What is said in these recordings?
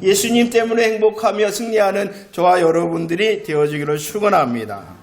예수님 때문에 행복하며 승리하는 저와 여러분들이 되어주기를 축원합니다.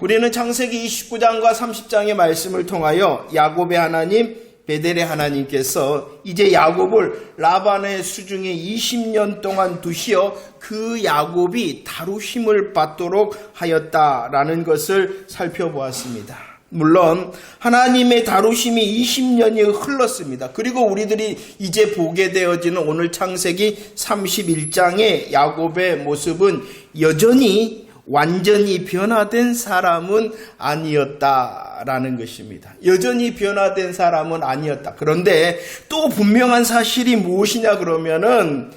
우리는 창세기 29장과 30장의 말씀을 통하여 야곱의 하나님, 베델의 하나님께서 이제 야곱을 라반의 수중에 20년 동안 두시어 그 야곱이 다루심을 받도록 하였다라는 것을 살펴보았습니다. 물론 하나님의 다루심이 20년이 흘렀습니다. 그리고 우리들이 이제 보게 되어지는 오늘 창세기 31장의 야곱의 모습은 여전히 완전히 변화된 사람은 아니었다라는 것입니다. 여전히 변화된 사람은 아니었다. 그런데 또 분명한 사실이 무엇이냐 그러면은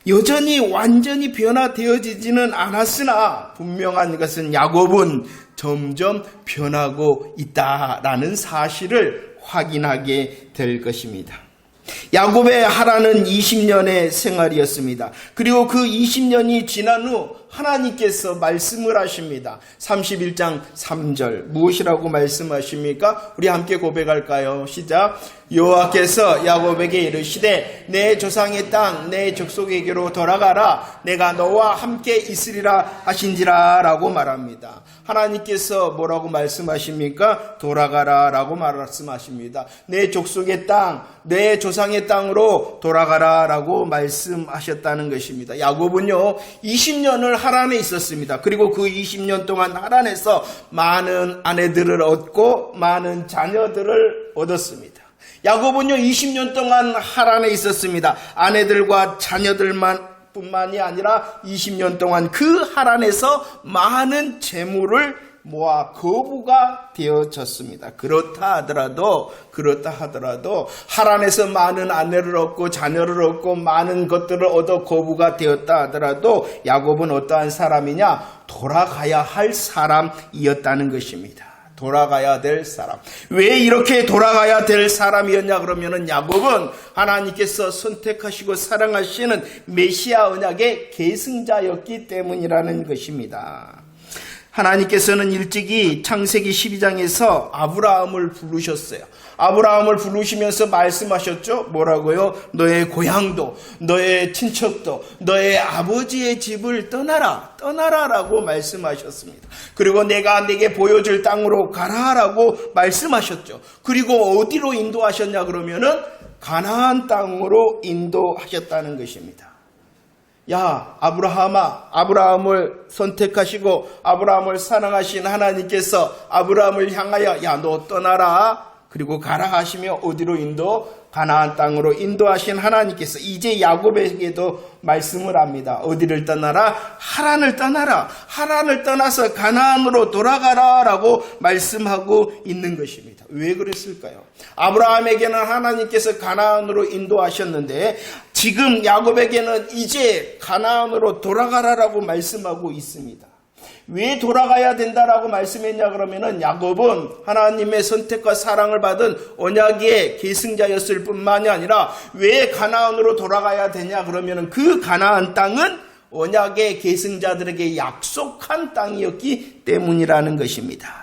여전히 완전히 변화되어지지는 않았으나 분명한 것은 야곱은 점점 변하고 있다라는 사실을 확인하게 될 것입니다. 야곱의 하라는 20년의 생활이었습니다. 그리고 그 20년이 지난 후 하나님께서 말씀을 하십니다. 31장 3절 무엇이라고 말씀하십니까? 우리 함께 고백할까요? 시작. 여호와께서 야곱에게 이르시되 내 조상의 땅 내 족속에게로 돌아가라 내가 너와 함께 있으리라 하신지라 라고 말합니다. 하나님께서 뭐라고 말씀하십니까? 돌아가라 라고 말씀하십니다. 내 족속의 땅 내 조상의 땅으로 돌아가라 라고 말씀하셨다는 것입니다. 야곱은요 20년을 하란에 있었습니다. 그리고 그 20년 동안 하란에서 많은 아내들을 얻고 많은 자녀들을 얻었습니다. 야곱은요 20년 동안 하란에 있었습니다. 아내들과 자녀들만 뿐만이 아니라 20년 동안 그 하란에서 많은 재물을 모아 거부가 되어졌습니다. 그렇다 하더라도 하란에서 많은 아내를 얻고 자녀를 얻고 많은 것들을 얻어 거부가 되었다 하더라도 야곱은 어떠한 사람이냐? 돌아가야 할 사람이었다는 것입니다. 돌아가야 될 사람. 왜 이렇게 돌아가야 될 사람이었냐 그러면은 야곱은 하나님께서 선택하시고 사랑하시는 메시아 언약의 계승자였기 때문이라는 것입니다. 하나님께서는 일찍이 창세기 12장에서 아브라함을 부르셨어요. 아브라함을 부르시면서 말씀하셨죠. 뭐라고요? 너의 고향도 너의 친척도 너의 아버지의 집을 떠나라라고 말씀하셨습니다. 그리고 내가 네게 보여줄 땅으로 가라라고 말씀하셨죠. 그리고 어디로 인도하셨냐 그러면은 가나안 땅으로 인도하셨다는 것입니다. 야 아브라함아, 아브라함을 선택하시고 아브라함을 사랑하신 하나님께서 아브라함을 향하여 야 너 떠나라 그리고 가라 하시며 어디로 인도? 가나안 땅으로 인도하신 하나님께서 이제 야곱에게도 말씀을 합니다. 어디를 떠나라? 하란을 떠나라. 하란을 떠나서 가나안으로 돌아가라 라고 말씀하고 있는 것입니다. 왜 그랬을까요? 아브라함에게는 하나님께서 가나안으로 인도하셨는데 지금 야곱에게는 이제 가나안으로 돌아가라라고 말씀하고 있습니다. 왜 돌아가야 된다라고 말씀했냐 그러면은 야곱은 하나님의 선택과 사랑을 받은 언약의 계승자였을 뿐만이 아니라 왜 가나안으로 돌아가야 되냐 그러면은 그 가나안 땅은 언약의 계승자들에게 약속한 땅이었기 때문이라는 것입니다.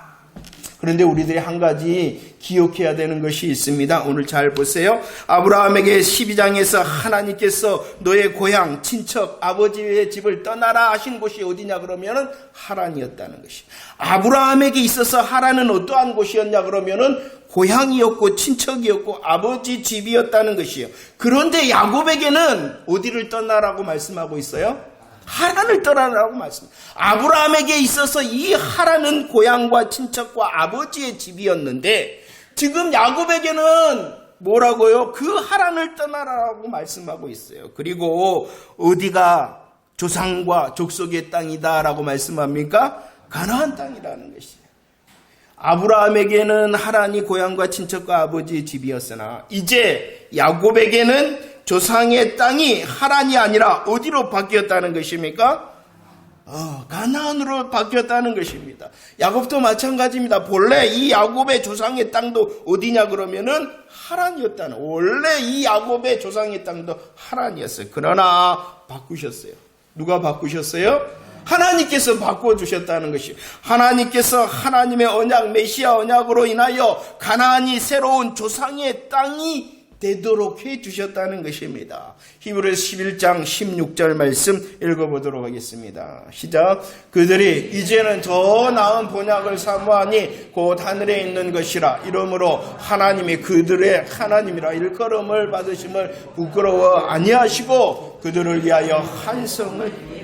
그런데 우리들이 한 가지 기억해야 되는 것이 있습니다. 오늘 잘 보세요. 아브라함에게 12장에서 하나님께서 너의 고향, 친척, 아버지의 집을 떠나라 하신 곳이 어디냐 그러면은 하란이었다는 것이. 아브라함에게 있어서 하란은 어떠한 곳이었냐 그러면은 고향이었고 친척이었고 아버지 집이었다는 것이에요. 그런데 야곱에게는 어디를 떠나라고 말씀하고 있어요? 하란을 떠나라고 말씀합니다. 아브라함에게 있어서 이 하란은 고향과 친척과 아버지의 집이었는데 지금 야곱에게는 뭐라고요? 그 하란을 떠나라고 말씀하고 있어요. 그리고 어디가 조상과 족속의 땅이다라고 말씀합니까? 가나안 땅이라는 것이에요. 아브라함에게는 하란이 고향과 친척과 아버지의 집이었으나 이제 야곱에게는 조상의 땅이 하란이 아니라 어디로 바뀌었다는 것입니까? 가나안으로 바뀌었다는 것입니다. 야곱도 마찬가지입니다. 본래 이 야곱의 조상의 땅도 어디냐 그러면은 하란이었다는. 원래 이 야곱의 조상의 땅도 하란이었어요. 그러나 바꾸셨어요. 누가 바꾸셨어요? 하나님께서 바꿔주셨다는 것이에요. 하나님께서 하나님의 언약, 메시아 언약으로 인하여 가나안이 새로운 조상의 땅이 되도록 해주셨다는 것입니다. 히브리서 11장 16절 말씀 읽어보도록 하겠습니다. 시작. 그들이 이제는 더 나은 본향을 사모하니 곧 하늘에 있는 것이라. 이러므로 하나님이 그들의 하나님이라 일컬음을 받으심을 부끄러워 아니하시고 그들을 위하여 한성을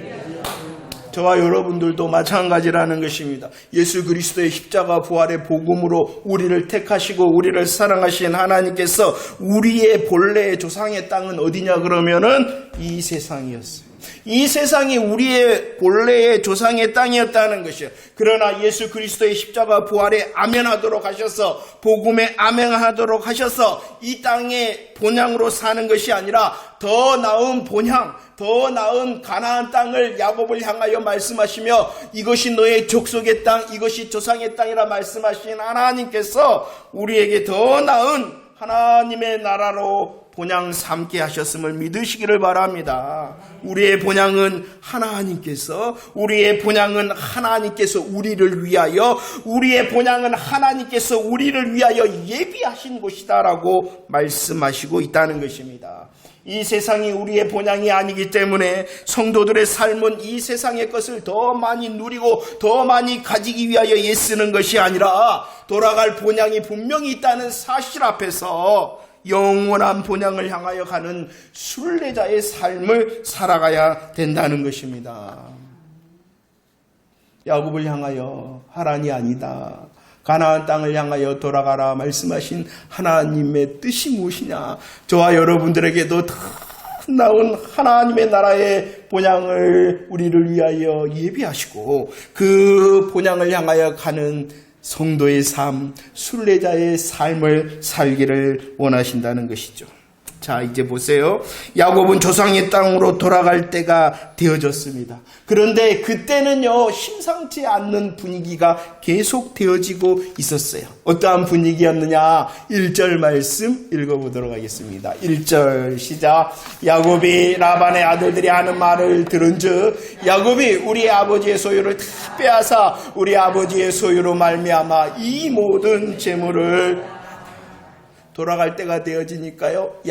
저와 여러분들도 마찬가지라는 것입니다. 예수 그리스도의 십자가 부활의 복음으로 우리를 택하시고 우리를 사랑하신 하나님께서 우리의 본래의 조상의 땅은 어디냐 그러면은 이 세상이었어요. 이 세상이 우리의 본래의 조상의 땅이었다는 것이에요. 그러나 예수 그리스도의 십자가 부활에 아멘하도록 하셔서 복음에 아멘하도록 하셔서 이 땅의 본향으로 사는 것이 아니라 더 나은 본향, 더 나은 가나안 땅을 야곱을 향하여 말씀하시며 이것이 너의 족속의 땅, 이것이 조상의 땅이라 말씀하신 하나님께서 우리에게 더 나은 하나님의 나라로 본향 삼게 하셨음을 믿으시기를 바랍니다. 우리의 본향은 하나님께서, 우리의 본향은 하나님께서 우리를 위하여, 우리의 본향은 하나님께서 우리를 위하여 예비하신 곳이다라고 말씀하시고 있다는 것입니다. 이 세상이 우리의 본향이 아니기 때문에 성도들의 삶은 이 세상의 것을 더 많이 누리고 더 많이 가지기 위하여 애쓰는 것이 아니라 돌아갈 본향이 분명히 있다는 사실 앞에서 영원한 본향을 향하여 가는 순례자의 삶을 살아가야 된다는 것입니다. 야곱을 향하여 하란이 아니다, 가나안 땅을 향하여 돌아가라 말씀하신 하나님의 뜻이 무엇이냐? 저와 여러분들에게도 더 나은 하나님의 나라의 본향을 우리를 위하여 예비하시고 그 본향을 향하여 가는 성도의 삶, 순례자의 삶을 살기를 원하신다는 것이죠. 자, 이제 보세요. 야곱은 조상의 땅으로 돌아갈 때가 되어졌습니다. 그런데 그때는요, 심상치 않는 분위기가 계속 되어지고 있었어요. 어떠한 분위기였느냐? 1절 말씀 읽어보도록 하겠습니다. 1절 시작. 야곱이 라반의 아들들이 하는 말을 들은즉 야곱이 우리 아버지의 소유를 다 빼앗아 우리 아버지의 소유로 말미암아 이 모든 재물을 돌아갈 때가 되어지니까요,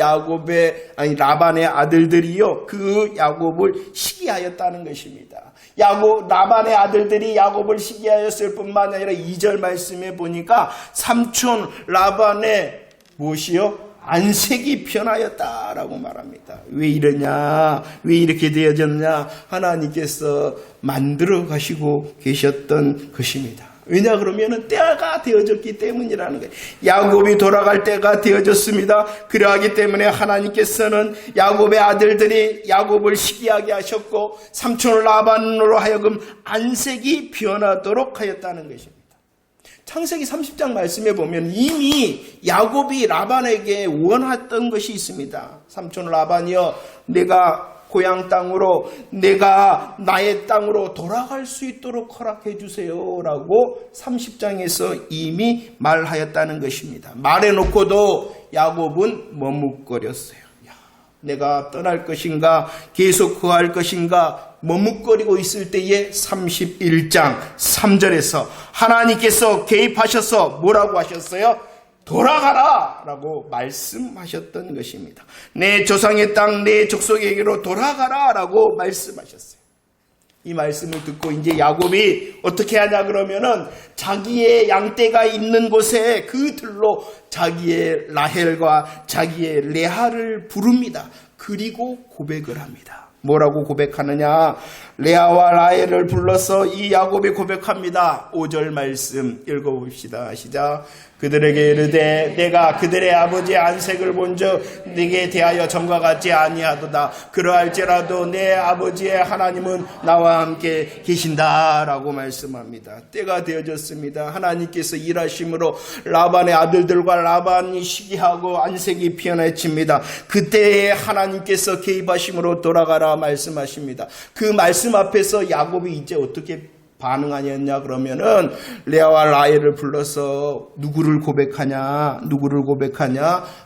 라반의 아들들이요, 그 야곱을 시기하였다는 것입니다. 라반의 아들들이 야곱을 시기하였을 뿐만 아니라 2절 말씀에 보니까 삼촌 라반의 무엇이요? 안색이 변하였다라고 말합니다. 왜 이러냐? 왜 이렇게 되어졌냐? 하나님께서 만들어 가시고 계셨던 것입니다. 왜냐 그러면은 때가 되어졌기 때문이라는 거예요. 야곱이 돌아갈 때가 되어졌습니다. 그러하기 때문에 하나님께서는 야곱의 아들들이 야곱을 시기하게 하셨고 삼촌 라반으로 하여금 안색이 변하도록 하였다는 것입니다. 창세기 30장 말씀에 보면 이미 야곱이 라반에게 원했던 것이 있습니다. 삼촌 라반이여, 내가 고향 땅으로, 내가 나의 땅으로 돌아갈 수 있도록 허락해 주세요 라고 30장에서 이미 말하였다는 것입니다. 말해놓고도 야곱은 머뭇거렸어요. 내가 떠날 것인가, 계속 거할 것인가 머뭇거리고 있을 때에 31장 3절에서 하나님께서 개입하셔서 뭐라고 하셨어요? 돌아가라 라고 말씀하셨던 것입니다. 내 조상의 땅, 내 족속에게로 돌아가라 라고 말씀하셨어요. 이 말씀을 듣고 이제 야곱이 어떻게 하냐 그러면은 자기의 양떼가 있는 곳에 그 들로 자기의 라헬과 자기의 레아를 부릅니다. 그리고 고백을 합니다. 뭐라고 고백하느냐? 레아와 라헬을 불러서 이 야곱이 고백합니다. 5절 말씀 읽어봅시다. 시작. 그들에게 이르되 내가 그들의 아버지의 안색을 본즉 네게 대하여 전과 같지 아니하도다. 그러할지라도 내 아버지의 하나님은 나와 함께 계신다라고 말씀합니다. 때가 되어졌습니다. 하나님께서 일하심으로 라반의 아들들과 라반이 시기하고 안색이 피어나칩니다. 그때에 하나님께서 개입하심으로 돌아가라 말씀하십니다. 그 말씀 앞에서 야곱이 이제 어떻게 반응하였냐 그러면은 레아와 라헬을 불러서 누구를 고백하냐?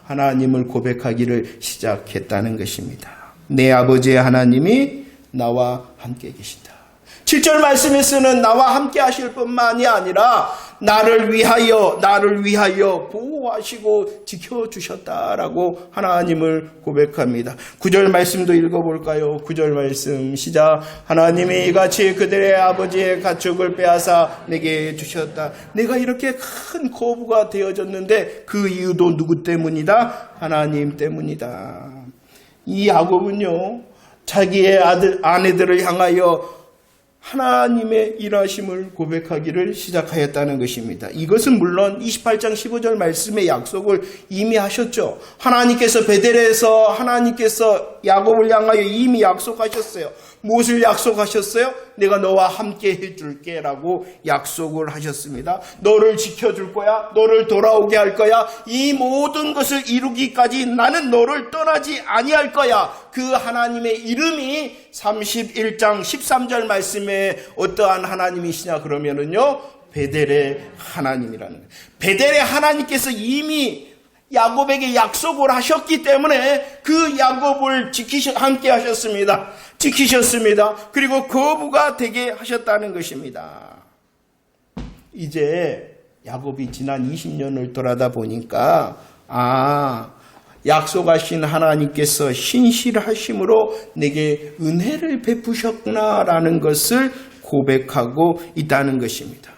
하나님을 고백하기를 시작했다는 것입니다. 내 아버지의 하나님이 나와 함께 계신다. 7절 말씀에서는 나와 함께 하실 뿐만이 아니라 나를 위하여 보호하시고 지켜주셨다라고 하나님을 고백합니다. 9절 말씀도 읽어볼까요? 9절 말씀 시작. 하나님이 이같이 그들의 아버지의 가축을 빼앗아 내게 주셨다. 내가 이렇게 큰 거부가 되어졌는데 그 이유도 누구 때문이다? 하나님 때문이다. 이 야곱은요, 자기의 아내들을 향하여 하나님의 일하심을 고백하기를 시작하였다는 것입니다. 이것은 물론 28장 15절 말씀의 약속을 이미 하셨죠. 하나님께서 베델에서 하나님께서 야곱을 향하여 이미 약속하셨어요. 무엇을 약속하셨어요? 내가 너와 함께 해줄게 라고 약속을 하셨습니다. 너를 지켜줄 거야. 너를 돌아오게 할 거야. 이 모든 것을 이루기까지 나는 너를 떠나지 아니할 거야. 그 하나님의 이름이 31장 13절 말씀에 어떠한 하나님이시냐 그러면은요, 베델의 하나님이라는 거예요. 베델의 하나님께서 이미 야곱에게 약속을 하셨기 때문에 그 야곱을 함께 하셨습니다. 지키셨습니다. 그리고 거부가 되게 하셨다는 것입니다. 이제 야곱이 지난 20년을 돌아다 보니까 약속하신 하나님께서 신실하심으로 내게 은혜를 베푸셨구나라는 것을 고백하고 있다는 것입니다.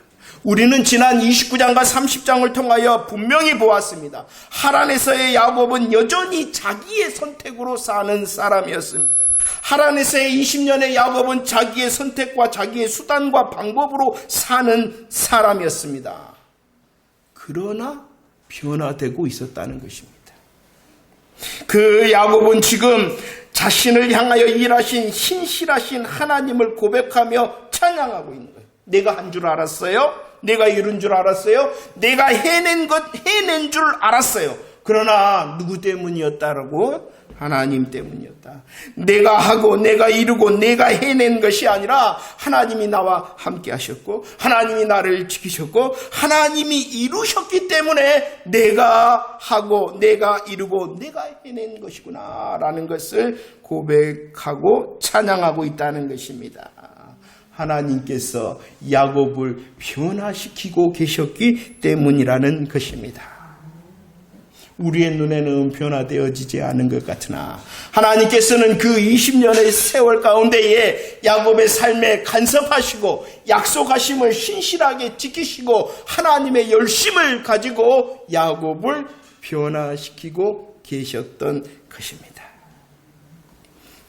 우리는 지난 29장과 30장을 통하여 분명히 보았습니다. 하란에서의 야곱은 여전히 자기의 선택으로 사는 사람이었습니다. 하란에서의 20년의 야곱은 자기의 선택과 자기의 수단과 방법으로 사는 사람이었습니다. 그러나 변화되고 있었다는 것입니다. 그 야곱은 지금 자신을 향하여 일하신 신실하신 하나님을 고백하며 찬양하고 있는 거예요. 내가 한 줄 알았어요. 내가 이룬 줄 알았어요. 내가 해낸 줄 알았어요. 그러나 누구 때문이었다라고? 하나님 때문이었다. 내가 하고 내가 이루고 내가 해낸 것이 아니라 하나님이 나와 함께 하셨고 하나님이 나를 지키셨고 하나님이 이루셨기 때문에 내가 하고 내가 이루고 내가 해낸 것이구나 라는 것을 고백하고 찬양하고 있다는 것입니다. 하나님께서 야곱을 변화시키고 계셨기 때문이라는 것입니다. 우리의 눈에는 변화되어지지 않은 것 같으나 하나님께서는 그 20년의 세월 가운데에 야곱의 삶에 간섭하시고 약속하심을 신실하게 지키시고 하나님의 열심을 가지고 야곱을 변화시키고 계셨던 것입니다.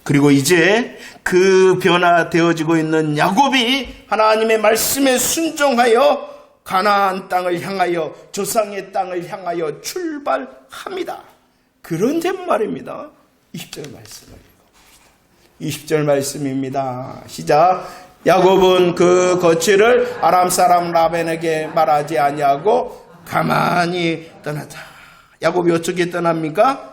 그리고 이제 그 변화되어지고 있는 야곱이 하나님의 말씀에 순종하여 가나안 땅을 향하여 조상의 땅을 향하여 출발합니다. 그런데 말입니다. 20절 말씀을 20절 말씀입니다. 시작. 야곱은 그 거취를 아람 사람 라반에게 말하지 아니하고 가만히 떠났다. 야곱이 어떻게 떠납니까?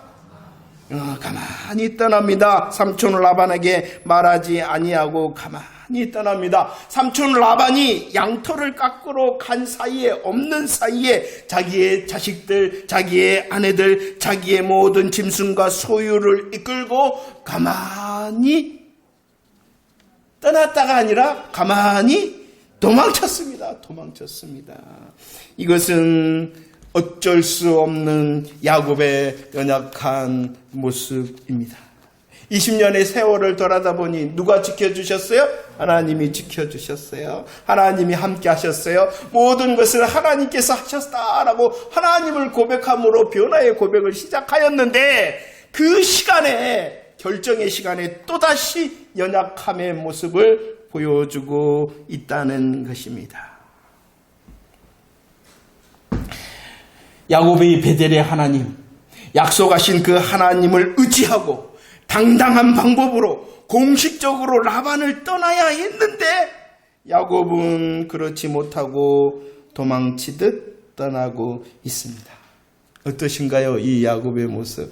가만히 떠납니다. 삼촌 라반에게 말하지 아니하고 가만히 떠납니다. 삼촌 라반이 양털을 깎으러 간 사이에 없는 사이에 자기의 자식들, 자기의 아내들, 자기의 모든 짐승과 소유를 이끌고 가만히 떠났다가 아니라 가만히 도망쳤습니다. 이것은 어쩔 수 없는 야곱의 연약한 모습입니다. 20년의 세월을 돌아다 보니 누가 지켜주셨어요? 하나님이 지켜주셨어요. 하나님이 함께 하셨어요. 모든 것을 하나님께서 하셨다라고 하나님을 고백함으로 변화의 고백을 시작하였는데 그 시간에, 결정의 시간에 또다시 연약함의 모습을 보여주고 있다는 것입니다. 야곱이 베델의 하나님, 약속하신 그 하나님을 의지하고 당당한 방법으로 공식적으로 라반을 떠나야 했는데 야곱은 그렇지 못하고 도망치듯 떠나고 있습니다. 어떠신가요? 이 야곱의 모습.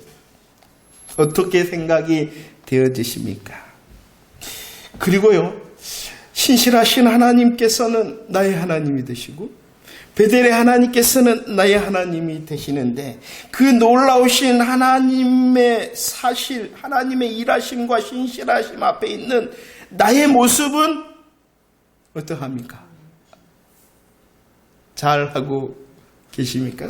어떻게 생각이 되어지십니까? 그리고요, 신실하신 하나님께서는 나의 하나님이 되시고 베델의 하나님께서는 나의 하나님이 되시는데 그 놀라우신 하나님의 사실, 하나님의 일하심과 신실하심 앞에 있는 나의 모습은 어떠합니까? 잘하고 계십니까?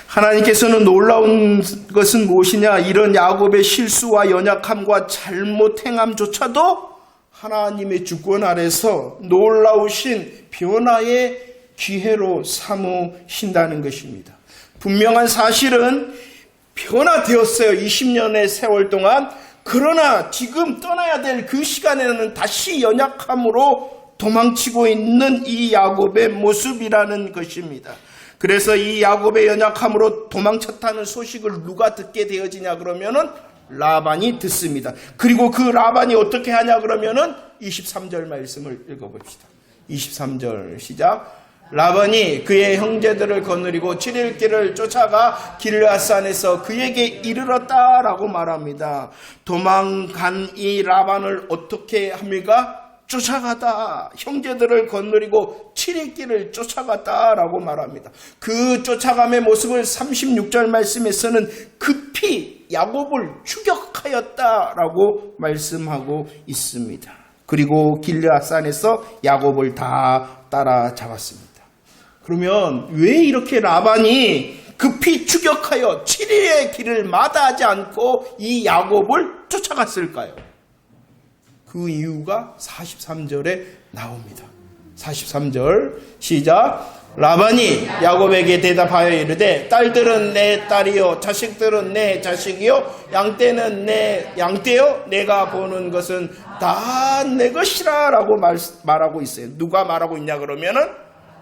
하나님께서는 놀라운 것은 무엇이냐? 이런 야곱의 실수와 연약함과 잘못 행함조차도 하나님의 주권 아래서 놀라우신 변화의 기회로 삼으신다는 것입니다. 분명한 사실은 변화되었어요. 20년의 세월 동안. 그러나 지금 떠나야 될 그 시간에는 다시 연약함으로 도망치고 있는 이 야곱의 모습이라는 것입니다. 그래서 이 야곱의 연약함으로 도망쳤다는 소식을 누가 듣게 되어지냐 그러면은 라반이 듣습니다. 그리고 그 라반이 어떻게 하냐 그러면은 23절 말씀을 읽어봅시다. 23절 시작. 라반이 그의 형제들을 거느리고 7일 길을 쫓아가 길앗산에서 그에게 이르렀다라고 말합니다. 도망간 이 라반을 어떻게 합니까? 쫓아가다. 형제들을 거느리고 7일 길을 쫓아갔다라고 말합니다. 그 쫓아감의 모습을 36절 말씀에서는 급히 야곱을 추격하였다라고 말씀하고 있습니다. 그리고 길앗산에서 야곱을 다 따라잡았습니다. 그러면 왜 이렇게 라반이 급히 추격하여 7일의 길을 마다하지 않고 이 야곱을 쫓아갔을까요? 그 이유가 43절에 나옵니다. 43절 시작. 라반이 야곱에게 대답하여 이르되 딸들은 내 딸이요 자식들은 내 자식이요 양떼는 내 양떼요 내가 보는 것은 다 내 것이라 라고 말하고 있어요. 누가 말하고 있냐 그러면은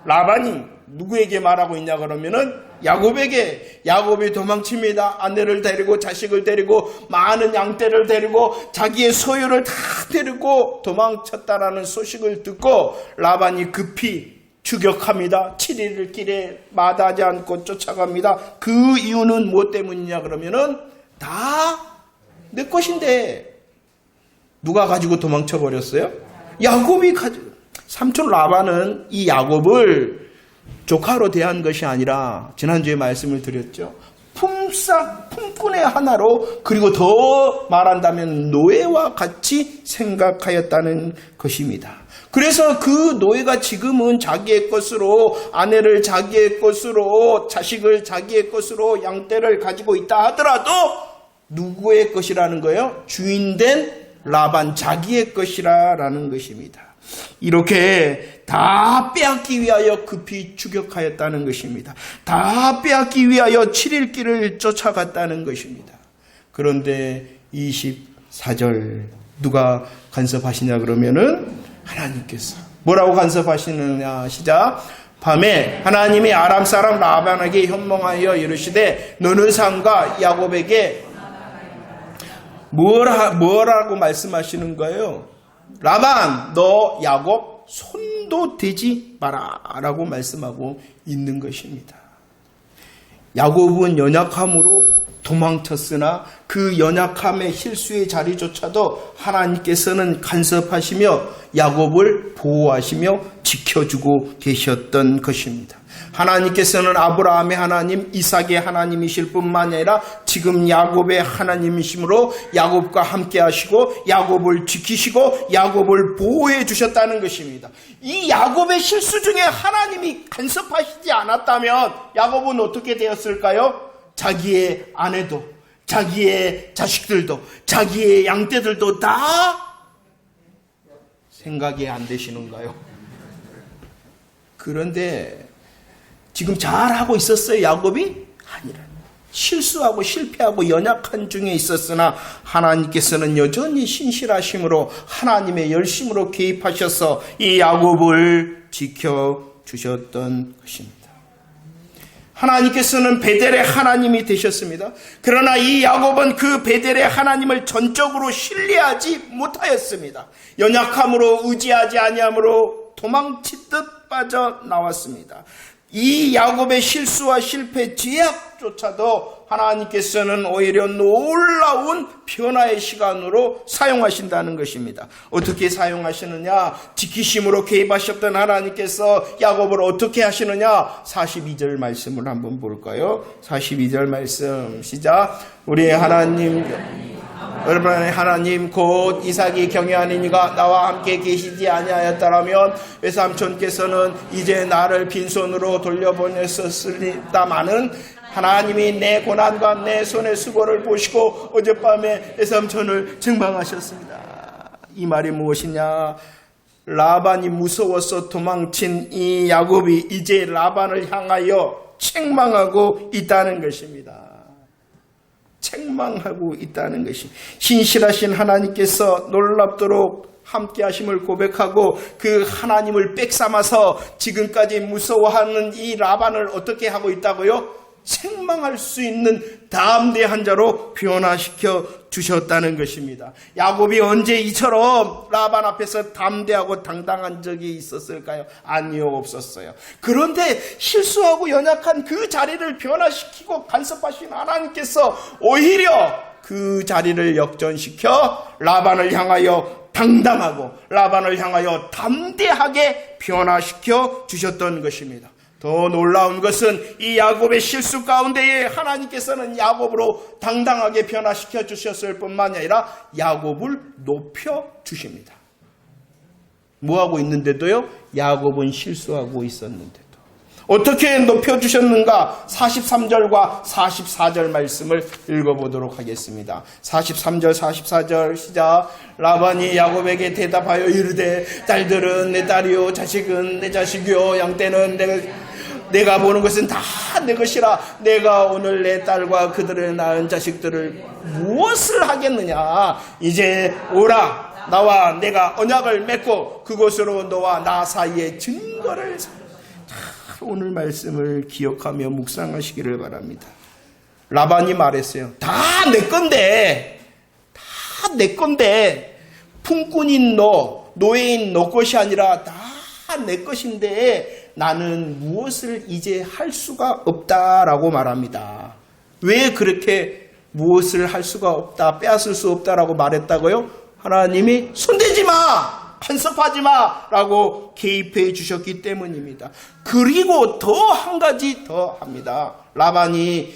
라반이 누구에게 말하고 있냐 그러면은 야곱에게. 야곱이 도망칩니다. 아내를 데리고 자식을 데리고 많은 양떼를 데리고 자기의 소유를 다 데리고 도망쳤다라는 소식을 듣고 라반이 급히 추격합니다. 7일 길에 마다하지 않고 쫓아갑니다. 그 이유는 무엇 때문이냐 그러면은 다 내 것인데 누가 가지고 도망쳐 버렸어요? 야곱이 가지고. 삼촌 라반은 이 야곱을 조카로 대한 것이 아니라 지난주에 말씀을 드렸죠. 품꾼의 하나로, 그리고 더 말한다면 노예와 같이 생각하였다는 것입니다. 그래서 그 노예가 지금은 자기의 것으로, 아내를 자기의 것으로, 자식을 자기의 것으로, 양떼를 가지고 있다 하더라도 누구의 것이라는 거예요? 주인된 라반 자기의 것이라는 것입니다. 이렇게 다 빼앗기 위하여 급히 추격하였다는 것입니다. 다 빼앗기 위하여 7일 길을 쫓아갔다는 것입니다. 그런데 24절 누가 간섭하시냐 그러면은 하나님께서. 뭐라고 간섭하시느냐 시작. 밤에 하나님이 아람 사람 라반에게 현몽하여 이르시되 너는 삼가 야곱에게 뭐라고 말씀하시는 거예요? 라반 너 야곱 손도 대지 마라 라고 말씀하고 있는 것입니다. 야곱은 연약함으로 도망쳤으나 그 연약함의 실수의 자리조차도 하나님께서는 간섭하시며 야곱을 보호하시며 지켜주고 계셨던 것입니다. 하나님께서는 아브라함의 하나님, 이삭의 하나님이실 뿐만 아니라 지금 야곱의 하나님이시므로 야곱과 함께 하시고 야곱을 지키시고 야곱을 보호해 주셨다는 것입니다. 이 야곱의 실수 중에 하나님이 간섭하시지 않았다면 야곱은 어떻게 되었을까요? 자기의 아내도, 자기의 자식들도, 자기의 양떼들도 다 생각이 안 되시는가요? 그런데 지금 잘하고 있었어요, 야곱이? 아니라 실수하고 실패하고 연약한 중에 있었으나 하나님께서는 여전히 신실하심으로 하나님의 열심으로 개입하셔서 이 야곱을 지켜주셨던 것입니다. 하나님께서는 베델의 하나님이 되셨습니다. 그러나 이 야곱은 그 베델의 하나님을 전적으로 신뢰하지 못하였습니다. 연약함으로 의지하지 아니함으로 도망치듯 빠져나왔습니다. 이 야곱의 실수와 실패, 제약조차도 하나님께서는 오히려 놀라운 변화의 시간으로 사용하신다는 것입니다. 어떻게 사용하시느냐? 지키심으로 개입하셨던 하나님께서 야곱을 어떻게 하시느냐? 42절 말씀을 한번 볼까요? 42절 말씀 시작. 우리의 하나님 여러분의 하나님 곧 이삭이 경외하는 이가 나와 함께 계시지 아니하였다라면 외삼촌께서는 이제 나를 빈손으로 돌려보냈었습니다마는 하나님이 내 고난과 내 손의 수고를 보시고 어젯밤에 외삼촌을 책망하셨습니다. 이 말이 무엇이냐? 라반이 무서워서 도망친 이 야곱이 이제 라반을 향하여 책망하고 있다는 것입니다. 책망하고 있다는 것이 신실하신 하나님께서 놀랍도록 함께 하심을 고백하고 그 하나님을 빽삼아서 지금까지 무서워하는 이 라반을 어떻게 하고 있다고요? 책망할 수 있는 담대한 자로 변화시켜 주셨다는 것입니다. 야곱이 언제 이처럼 라반 앞에서 담대하고 당당한 적이 있었을까요? 아니요, 없었어요. 그런데 실수하고 연약한 그 자리를 변화시키고 간섭하신 하나님께서 오히려 그 자리를 역전시켜 라반을 향하여 당당하고 라반을 향하여 담대하게 변화시켜 주셨던 것입니다. 더 놀라운 것은 이 야곱의 실수 가운데에 하나님께서는 야곱으로 당당하게 변화시켜 주셨을 뿐만 아니라 야곱을 높여 주십니다. 뭐하고 있는데도요? 야곱은 실수하고 있었는데도. 어떻게 높여 주셨는가? 43절과 44절 말씀을 읽어보도록 하겠습니다. 43절 44절 시작. 라반이 야곱에게 대답하여 이르되 딸들은 내 딸이요 자식은 내 자식이요 양떼는 내가 보는 것은 다 내 것이라. 내가 오늘 내 딸과 그들을 낳은 자식들을 무엇을 하겠느냐? 이제 오라. 나와 내가 언약을 맺고 그곳으로 너와 나 사이에 증거를 오늘 말씀을 기억하며 묵상하시기를 바랍니다. 라반이 말했어요. 다 내 건데, 다 내 건데, 품꾼인 너, 노예인 너 것이 아니라 다 내 것인데 나는 무엇을 이제 할 수가 없다라고 말합니다. 왜 그렇게 무엇을 할 수가 없다, 빼앗을 수 없다라고 말했다고요? 하나님이 손대지 마! 간섭하지 마! 라고 개입해 주셨기 때문입니다. 그리고 더 한 가지 더 합니다. 라반이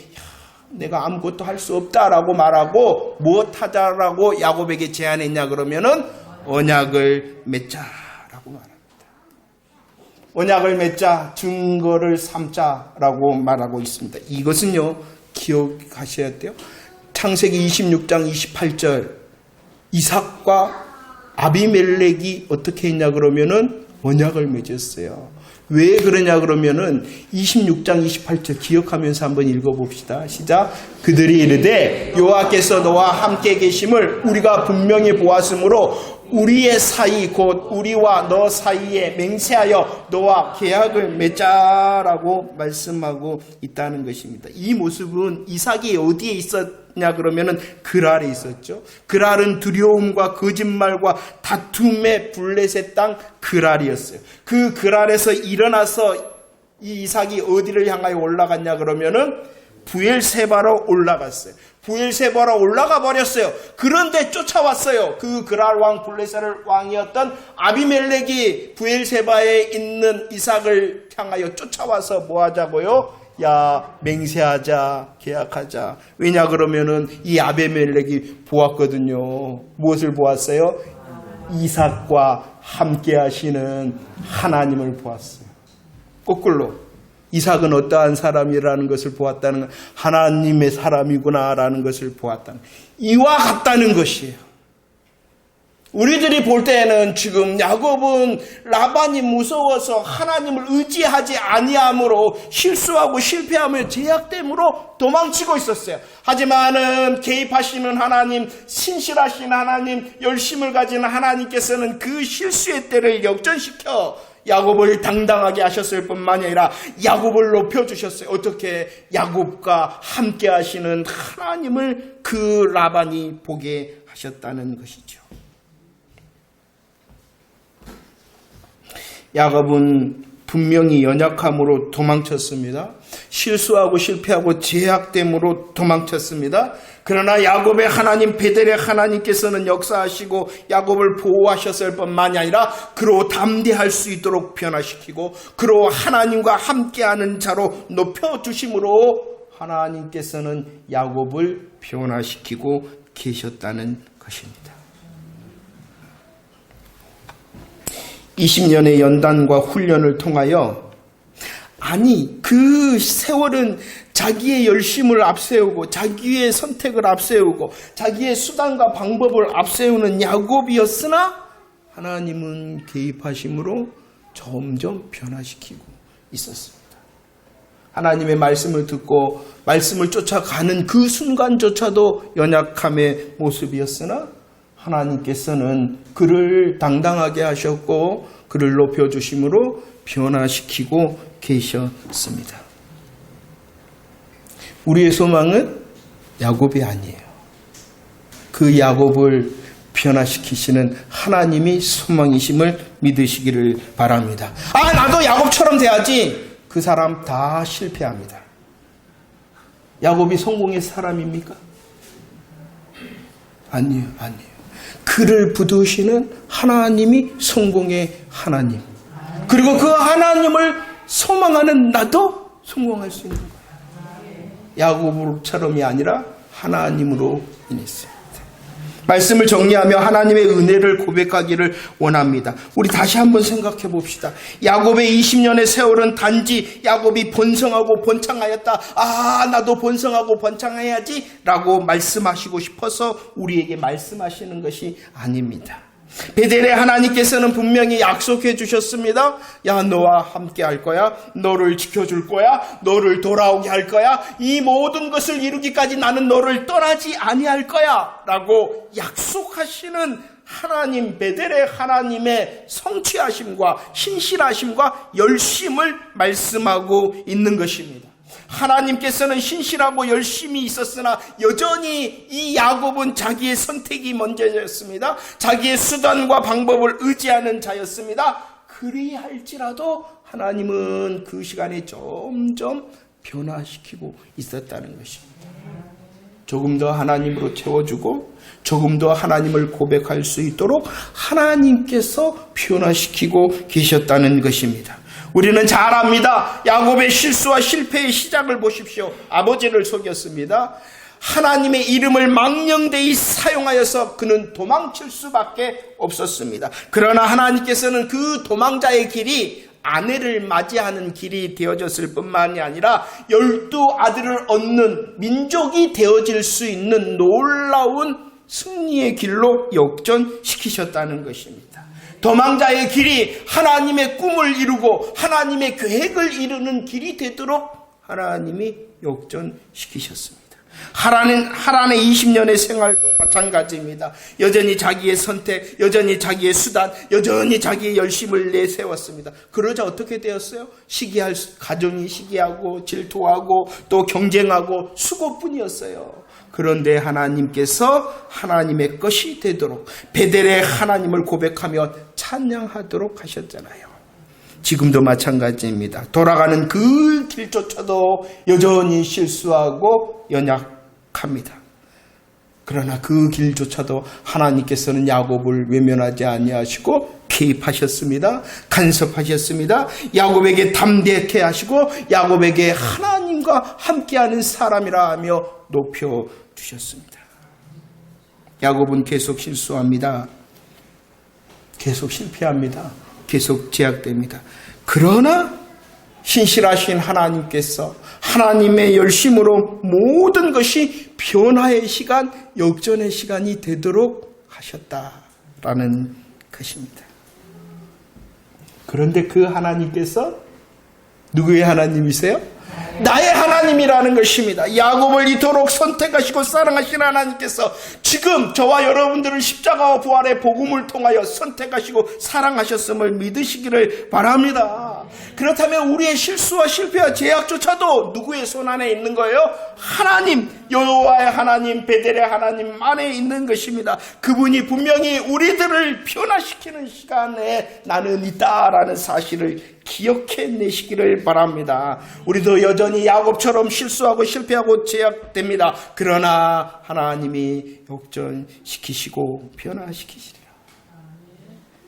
내가 아무것도 할 수 없다라고 말하고 무엇하자라고 야곱에게 제안했냐 그러면은 언약을 맺자라고 말합니다. 언약을 맺자, 증거를 삼자라고 말하고 있습니다. 이것은요 기억하셔야 돼요. 창세기 26장 28절 이삭과 아비멜렉이 어떻게 했냐 그러면은 언약을 맺었어요. 왜 그러냐 그러면은 26장 28절 기억하면서 한번 읽어봅시다. 시작. 그들이 이르되 여호와께서 너와 함께 계심을 우리가 분명히 보았으므로 우리의 사이 곧 우리와 너 사이에 맹세하여 너와 계약을 맺자라고 말씀하고 있다는 것입니다. 이 모습은 이삭이 어디에 있었냐 그러면은 그랄에 있었죠. 그랄은 두려움과 거짓말과 다툼의 블레셋 땅 그랄이었어요. 그 그랄에서 일어나서 이 이삭이 어디를 향하여 올라갔냐 그러면은 부엘세바로 올라갔어요. 부엘세바로 올라가 버렸어요. 그런데 쫓아왔어요. 그 그랄 왕 블레셋 왕이었던 아비멜렉이 부엘세바에 있는 이삭을 향하여 쫓아와서 뭐 하자고요? 야, 맹세하자, 계약하자. 왜냐 그러면은 이 아비멜렉이 보았거든요. 무엇을 보았어요? 이삭과 함께 하시는 하나님을 보았어요. 거꾸로 이삭은 어떠한 사람이라는 것을 보았다는 것, 하나님의 사람이구나라는 것을 보았다는 것. 이와 같다는 것이에요. 우리들이 볼 때에는 지금 야곱은 라반이 무서워서 하나님을 의지하지 아니함으로 실수하고 실패하며 제약됨으로 도망치고 있었어요. 하지만은 개입하시는 하나님, 신실하신 하나님, 열심을 가진 하나님께서는 그 실수의 때를 역전시켜 야곱을 당당하게 하셨을 뿐만 아니라 야곱을 높여주셨어요. 어떻게? 야곱과 함께 하시는 하나님을 그 라반이 보게 하셨다는 것이죠. 야곱은 분명히 연약함으로 도망쳤습니다. 실수하고 실패하고 제약됨으로 도망쳤습니다. 그러나 야곱의 하나님 베델의 하나님께서는 역사하시고 야곱을 보호하셨을 뿐만이 아니라 그로 담대할 수 있도록 변화시키고 그로 하나님과 함께하는 자로 높여주심으로 하나님께서는 야곱을 변화시키고 계셨다는 것입니다. 20년의 연단과 훈련을 통하여 그 세월은 자기의 열심을 앞세우고 자기의 선택을 앞세우고 자기의 수단과 방법을 앞세우는 야곱이었으나 하나님은 개입하심으로 점점 변화시키고 있었습니다. 하나님의 말씀을 듣고 말씀을 쫓아가는 그 순간조차도 연약함의 모습이었으나 하나님께서는 그를 당당하게 하셨고 그를 높여주심으로 변화시키고 계셨습니다. 우리의 소망은 야곱이 아니에요. 그 야곱을 변화시키시는 하나님이 소망이심을 믿으시기를 바랍니다. 나도 야곱처럼 돼야지. 그 사람 다 실패합니다. 야곱이 성공의 사람입니까? 아니에요. 그를 부두시는 하나님이 성공의 하나님. 그리고 그 하나님을 소망하는 나도 성공할 수 있는 거예요. 야곱처럼이 아니라 하나님으로 인했습니다. 말씀을 정리하며 하나님의 은혜를 고백하기를 원합니다. 우리 다시 한번 생각해 봅시다. 야곱의 20년의 세월은 단지 야곱이 번성하고 번창하였다. 나도 번성하고 번창해야지 라고 말씀하시고 싶어서 우리에게 말씀하시는 것이 아닙니다. 베델의 하나님께서는 분명히 약속해 주셨습니다. 너와 함께 할 거야. 너를 지켜줄 거야. 너를 돌아오게 할 거야. 이 모든 것을 이루기까지 나는 너를 떠나지 아니할 거야 라고 약속하시는 하나님, 베델의 하나님의 성취하심과 신실하심과 열심을 말씀하고 있는 것입니다. 하나님께서는 신실하고 열심히 있었으나 여전히 이 야곱은 자기의 선택이 먼저였습니다. 자기의 수단과 방법을 의지하는 자였습니다. 그리할지라도 하나님은 그 시간에 점점 변화시키고 있었다는 것입니다. 조금 더 하나님으로 채워주고 조금 더 하나님을 고백할 수 있도록 하나님께서 변화시키고 계셨다는 것입니다. 우리는 잘 압니다. 야곱의 실수와 실패의 시작을 보십시오. 아버지를 속였습니다. 하나님의 이름을 망령되이 사용하여서 그는 도망칠 수밖에 없었습니다. 그러나 하나님께서는 그 도망자의 길이 아내를 맞이하는 길이 되어졌을 뿐만이 아니라 12아들을 얻는 민족이 되어질 수 있는 놀라운 승리의 길로 역전시키셨다는 것입니다. 도망자의 길이 하나님의 꿈을 이루고 하나님의 계획을 이루는 길이 되도록 하나님이 역전시키셨습니다. 하란의 20년의 생활도 마찬가지입니다. 여전히 자기의 선택, 여전히 자기의 수단, 여전히 자기의 열심을 내세웠습니다. 그러자 어떻게 되었어요? 가정이 시기하고 질투하고 또 경쟁하고 수고뿐이었어요. 그런데 하나님께서 하나님의 것이 되도록 베델의 하나님을 고백하며 찬양하도록 하셨잖아요. 지금도 마찬가지입니다. 돌아가는 그 길조차도 여전히 실수하고 연약합니다. 그러나 그 길조차도 하나님께서는 야곱을 외면하지 아니하시고 개입하셨습니다. 간섭하셨습니다. 야곱에게 담대케 하시고 야곱에게 하나님과 함께하는 사람이라 하며 높여주셨습니다. 야곱은 계속 실수합니다. 계속 실패합니다. 계속 제약됩니다. 그러나 신실하신 하나님께서 하나님의 열심으로 모든 것이 변화의 시간, 역전의 시간이 되도록 하셨다라는 것입니다. 그런데 그 하나님께서 누구의 하나님이세요? 나의 하나님이라는 것입니다. 야곱을 이토록 선택하시고 사랑하신 하나님께서 지금 저와 여러분들을 십자가와 부활의 복음을 통하여 선택하시고 사랑하셨음을 믿으시기를 바랍니다. 그렇다면 우리의 실수와 실패와 제약조차도 누구의 손 안에 있는 거예요? 하나님, 여호와의 하나님, 베델의 하나님 안에 있는 것입니다. 그분이 분명히 우리들을 변화시키는 시간에 나는 있다라는 사실을 기억해내시기를 바랍니다. 우리도 여전히 야곱처럼 실수하고 실패하고 제약됩니다. 그러나 하나님이 역전시키시고 변화시키시리라.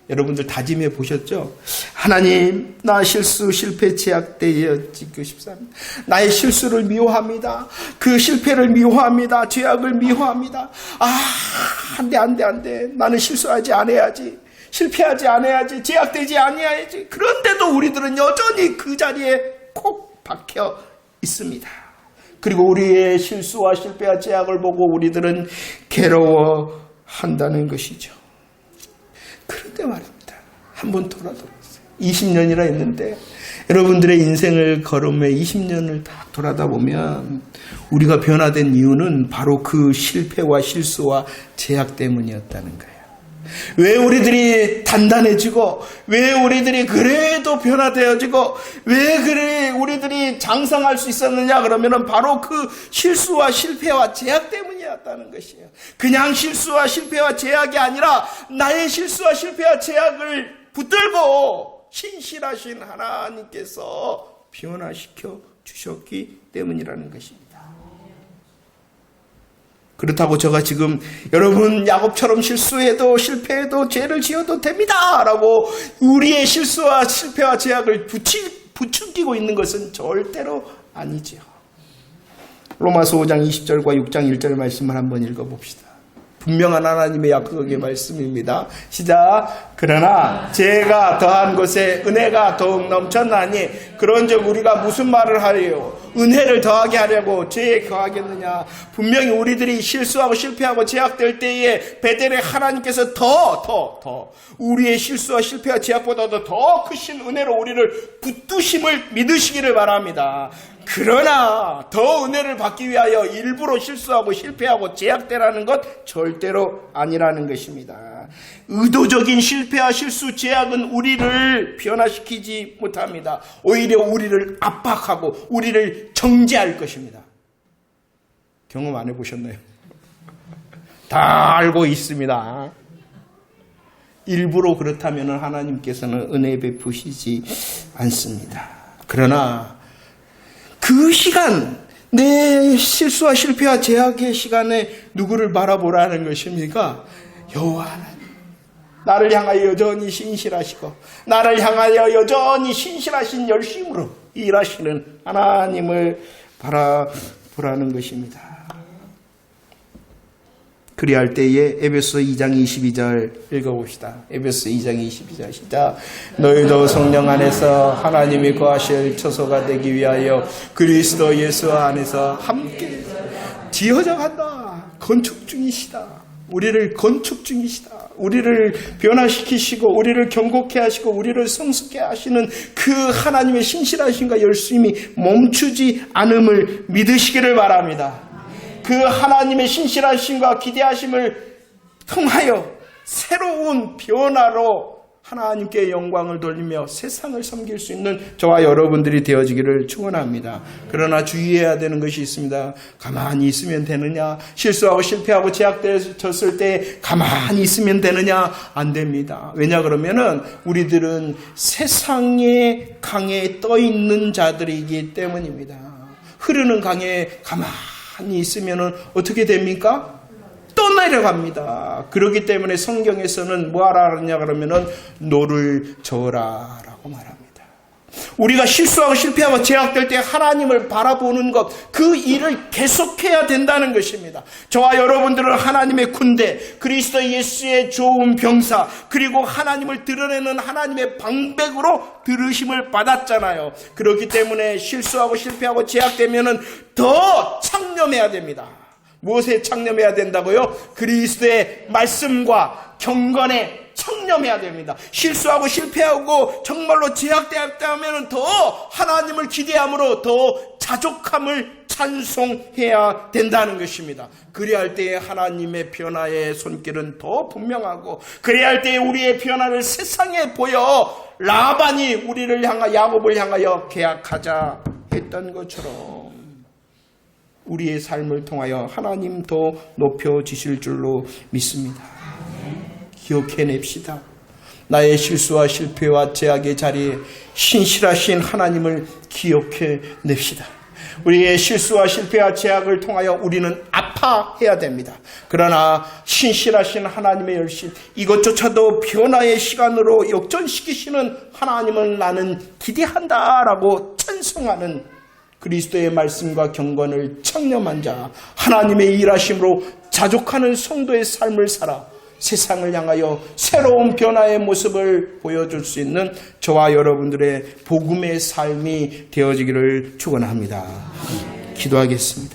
여러분들 다짐해 보셨죠? 하나님, 나 실수, 실패, 제약되어지고 싶습니다. 나의 실수를 미워합니다. 그 실패를 미워합니다. 제약을 미워합니다. 안 돼. 나는 실수하지 않아야지. 실패하지 않아야지. 제약되지 않아야지. 그런데도 우리들은 여전히 그 자리에 콕 박혀 있습니다. 그리고 우리의 실수와 실패와 제약을 보고 우리들은 괴로워한다는 것이죠. 그런데 말입니다. 한번 돌아보세요. 20년이라 했는데 여러분들의 인생을 걸으며 20년을 다 돌아다 보면 우리가 변화된 이유는 바로 그 실패와 실수와 제약 때문이었다는 거예요. 왜 우리들이 단단해지고, 왜 우리들이 그래도 변화되어지고, 왜 그래 우리들이 장성할 수 있었느냐 그러면은 바로 그 실수와 실패와 제약 때문이었다는 것이에요. 그냥 실수와 실패와 제약이 아니라 나의 실수와 실패와 제약을 붙들고 신실하신 하나님께서 변화시켜 주셨기 때문이라는 것입니다. 그렇다고 제가 지금 여러분 야곱처럼 실수해도 실패해도 죄를 지어도 됩니다 라고 우리의 실수와 실패와 제약을 부추기고 있는 것은 절대로 아니죠. 로마서 5장 20절과 6장 1절 말씀을 한번 읽어봅시다. 분명한 하나님의 약속의 말씀입니다. 시작. 그러나 죄가 더한 곳에 은혜가 더욱 넘쳤나니 그런즉 우리가 무슨 말을 하리요? 은혜를 더하게 하려고 죄에 거하겠느냐? 분명히 우리들이 실수하고 실패하고 제약될 때에 베델의 하나님께서 더 우리의 실수와 실패와 제약보다도 더 크신 은혜로 우리를 붙드심을 믿으시기를 바랍니다. 그러나 더 은혜를 받기 위하여 일부러 실수하고 실패하고 제약되라는 것 절대로 아니라는 것입니다. 의도적인 실패와 실수, 제약은 우리를 변화시키지 못합니다. 오히려 우리를 압박하고 우리를 정죄할 것입니다. 경험 안 해보셨나요? 다 알고 있습니다. 일부러 그렇다면 하나님께서는 은혜 베푸시지 않습니다. 그러나 그 시간, 내 실수와 실패와 제약의 시간에 누구를 바라보라는 것입니까? 여호와 하나님. 나를 향하여 여전히 신실하시고 나를 향하여 여전히 신실하신 열심으로 일하시는 하나님을 바라보라는 것입니다. 그리할 때에 에베소 2장 22절 읽어봅시다. 에베소 2장 22절 시작. 너희도 성령 안에서 하나님이 거하실 처소가 되기 위하여 그리스도 예수 안에서 함께 지어져 간다. 건축 중이시다. 우리를 건축 중이시다. 우리를 변화시키시고 우리를 경고케 하시고 우리를 성숙케 하시는 그 하나님의 신실하심과 열심히 멈추지 않음을 믿으시기를 바랍니다. 그 하나님의 신실하심과 기대하심을 통하여 새로운 변화로 하나님께 영광을 돌리며 세상을 섬길 수 있는 저와 여러분들이 되어지기를 축원합니다. 그러나 주의해야 되는 것이 있습니다. 가만히 있으면 되느냐? 실수하고 실패하고 제약되었을 때 가만히 있으면 되느냐? 안 됩니다. 왜냐 그러면은 우리들은 세상의 강에 떠 있는 자들이기 때문입니다. 흐르는 강에 가만히 있으면은 어떻게 됩니까? 떠내려갑니다. 그렇기 때문에 성경에서는 뭐하라 하느냐 그러면은 노를 저어라라고 말합니다. 우리가 실수하고 실패하고 제약될 때 하나님을 바라보는 것, 그 일을 계속해야 된다는 것입니다. 저와 여러분들은 하나님의 군대, 그리스도 예수의 좋은 병사, 그리고 하나님을 드러내는 하나님의 방백으로 들으심을 받았잖아요. 그렇기 때문에 실수하고 실패하고 제약되면은 더 창념해야 됩니다. 무엇에 창념해야 된다고요? 그리스도의 말씀과 경건에 창념해야 됩니다. 실수하고 실패하고 정말로 제약되었다면 더 하나님을 기대함으로 더 자족함을 찬송해야 된다는 것입니다. 그리할 때에 하나님의 변화의 손길은 더 분명하고, 그리할 때에 우리의 변화를 세상에 보여 라반이 우리를 향하여 야곱을 향하여 계약하자 했던 것처럼 우리의 삶을 통하여 하나님도 높여주실 줄로 믿습니다. 기억해냅시다. 나의 실수와 실패와 제약의 자리에 신실하신 하나님을 기억해냅시다. 우리의 실수와 실패와 죄악을 통하여 우리는 아파해야 됩니다. 그러나 신실하신 하나님의 열심, 이것조차도 변화의 시간으로 역전시키시는 하나님을 나는 기대한다라고 찬송하는 그리스도의 말씀과 경건을 창념한 자, 하나님의 일하심으로 자족하는 성도의 삶을 살아 세상을 향하여 새로운 변화의 모습을 보여줄 수 있는 저와 여러분들의 복음의 삶이 되어지기를 축원합니다. 기도하겠습니다.